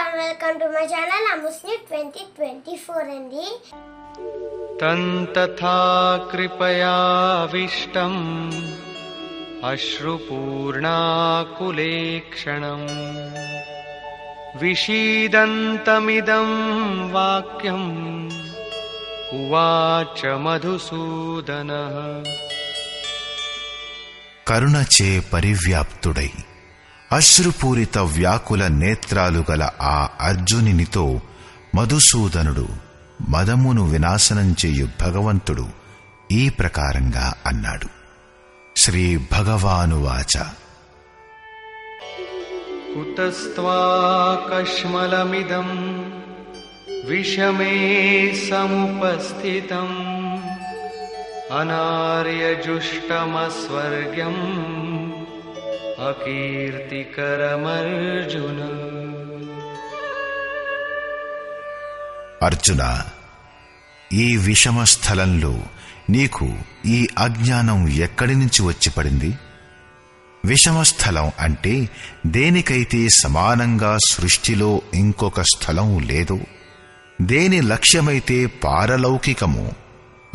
and welcome to my channel Amusni 2024 అండి. తంతథా కృపయావిష్టం అశ్రుపూర్ణాకులేక్షణం విషీదంతమిదం వాక్యం ఉవాచ మధుసూదనః. కరుణచే పరివ్యాప్తుడై అశ్రుపూరిత వ్యాకుల నేత్రాలు గల ఆ అర్జునినితో మధుసూదనుడు మదమును వినాశనం చేయు భగవంతుడు ఈ ప్రకారంగా అన్నాడు. శ్రీ భగవానువాచ కుతస్త్వాకష్మలమిదం విషమే సముపస్థితం అనార్యజుష్టమస్వర్గ్యం అకీర్తికరమర్జున. అర్జున, ఈ విషమ స్థలంలో నీకు ఈ అజ్ఞానం ఎక్కడి నుంచి వచ్చి పడింది? విషమస్థలం అంటే దేనికైతే సమానంగా సృష్టిలో ఇంకొక స్థలం లేదో, దేని లక్ష్యమైతే పారలౌకికమో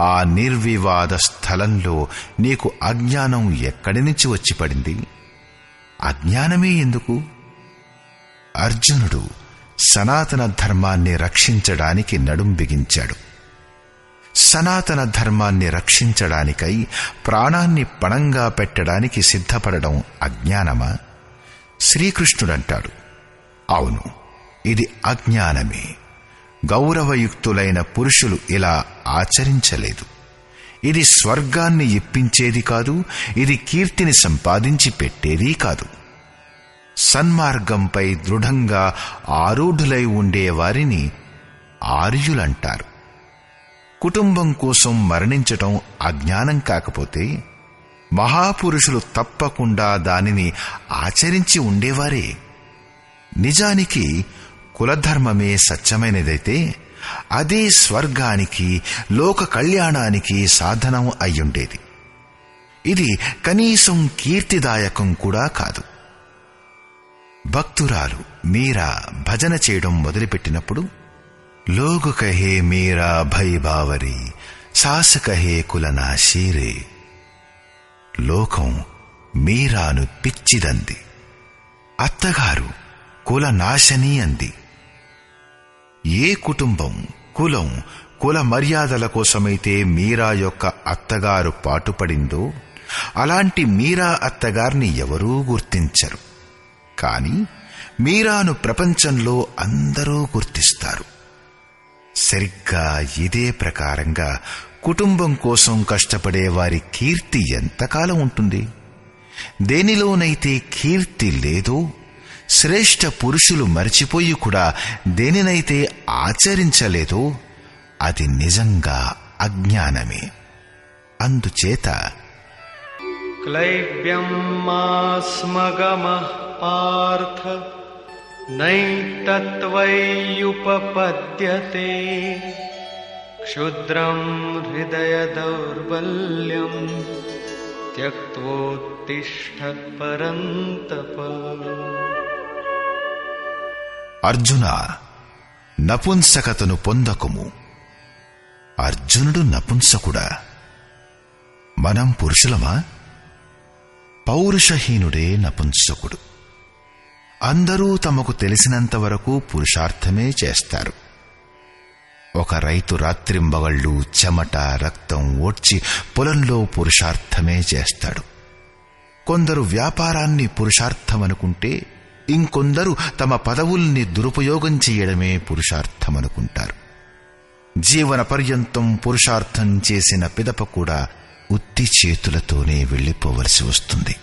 ఆ నిర్వివాద స్థలంలో నీకు అజ్ఞానం ఎక్కడి నుంచి వచ్చి పడింది? అజ్ఞానమే ఎందుకు? అర్జునుడు సనాతన ధర్మాన్ని రక్షించడానికి నడుం బిగించాడు. సనాతన ధర్మాన్ని రక్షించడానికై ప్రాణాన్ని పణంగా పెట్టడానికి సిద్ధపడడం అజ్ఞానమా? శ్రీకృష్ణుడంటాడు, అవును, ఇది అజ్ఞానమే. గౌరవయుక్తులైన పురుషులు ఇలా ఆచరించలేదు. ఇది స్వర్గాన్ని ఇప్పించేది కాదు, ఇది కీర్తిని సంపాదించి పెట్టేదీ కాదు. సన్మార్గంపై దృఢంగా ఆరూఢులై ఉండేవారిని ఆర్యులంటారు. కుటుంబం కోసం మరణించటం అజ్ఞానం కాకపోతే మహాపురుషులు తప్పకుండా దానిని ఆచరించి ఉండేవారే. నిజానికి కులధర్మమే సత్యమైనదైతే అదే స్వర్గానికి, లోక కళ్యాణానికి సాధనం అయ్యుండేది. ఇది కనీసం కీర్తిదాయకం కూడా కాదు. భక్తురాలు మీరా భజన చేయడం మొదలుపెట్టినప్పుడు, లోగు కహే మీరా భై బావరి సాస్ కహే కులనాశీరే, లోకం మీరాను పిచ్చిదంది, అత్తగారు కులనాశని అంది. ఏ కుటుంబం, కులం, కుల మర్యాదల కోసమైతే మీరా యొక్క అత్తగారు పాటుపడిందో అలాంటి మీరా అత్తగారిని ఎవరూ గుర్తించరు. కాని మీరాను ప్రపంచంలో అందరూ గుర్తిస్తారు. సరిగ్గా ఇదే ప్రకారంగా కుటుంబం కోసం కష్టపడే వారి కీర్తి ఎంతకాలం ఉంటుంది? దేనిలోనైతే కీర్తి లేదో, శ్రేష్ఠ పురుషులు మరిచిపోయి కూడా దేనినైతే ఆచరించలేదో అది నిజంగా అజ్ఞానమే. అందుచేత క్లైబ్యం మాస్మగమః పార్థ నైతత్వయ్యుపపద్యతే క్షుద్రం హృదయ దౌర్బల్యం త్యక్త్వోత్తిష్ఠ పరంతప. అర్జున, నపుంసకతను పొందకుము. అర్జునుడు నపుంసకుడా? మనం పురుషులమా? పౌరుషహీనుడే నపుంసకుడు. అందరూ తమకు తెలిసినంత వరకు పురుషార్థమే చేస్తారు. ఒక రైతు రాత్రింబగళ్ళు చెమట, రక్తం ఓడ్చి పొలంలో పురుషార్థమే చేస్తాడు. కొందరు వ్యాపారాన్ని పురుషార్థమనుకుంటే, ఇంకొందరు తమ పదవుల్ని దురుపయోగం చేయడమే పురుషార్థమనుకుంటారు. జీవన పర్యంతం పురుషార్థం చేసిన పిదప కూడా ఉత్తి చేతులతోనే వెళ్లిపోవలసి వస్తుంది.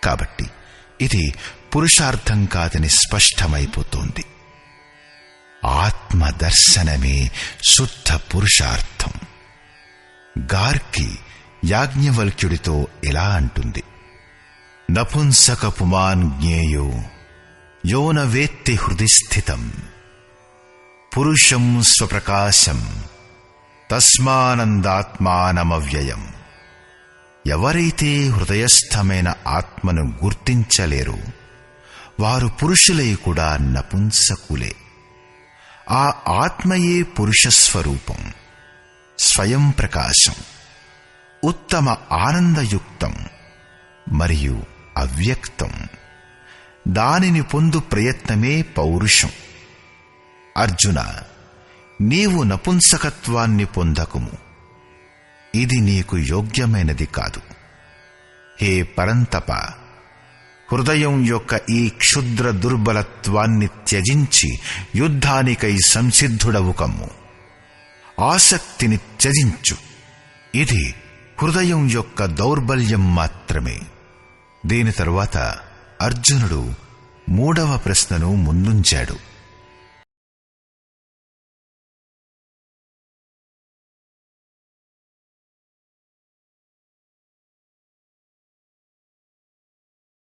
కాబట్టి ఇది పురుషార్థం కాదని స్పష్టమైపోతోంది. ఆత్మదర్శనమే శుద్ధ పురుషార్థం. గార్కి యాజ్ఞవల్క్యుడితో ఇలా అంటుంది, నపుంసక పుమాన్ జ్ఞేయో యో న వేత్తి హృది స్థితం పురుషం స్వప్రకాశం తస్మానందాత్మానమవ్యయం. ఎవరైతే హృదయస్థమైన ఆత్మను గుర్తించలేరో వారు పురుషులై కూడా నపుంసకులే. ఆ ఆత్మయే పురుషస్వరూపం, స్వయం ప్రకాశం, ఉత్తమ ఆనందయుక్తం మరియు అవ్యక్తం. దానిని పొందు ప్రయత్నమే పౌరుషం. అర్జున, నీవు నపుంసకత్వాన్ని పొందకుము, ఇది నీకు యోగ్యమైనది కాదు. హే పరంతప, హృదయం యొక్క ఈ క్షుద్ర దుర్బలత్వాన్ని త్యజించి యుద్ధానికై సంసిద్ధుడవు కమ్ము. ఆసక్తిని త్యజించు. ఇది హృదయం యొక్క దౌర్బల్యం మాత్రమే. దీని తరువాత అర్జునుడు 3వ ప్రశ్నను ముందుంచాడు.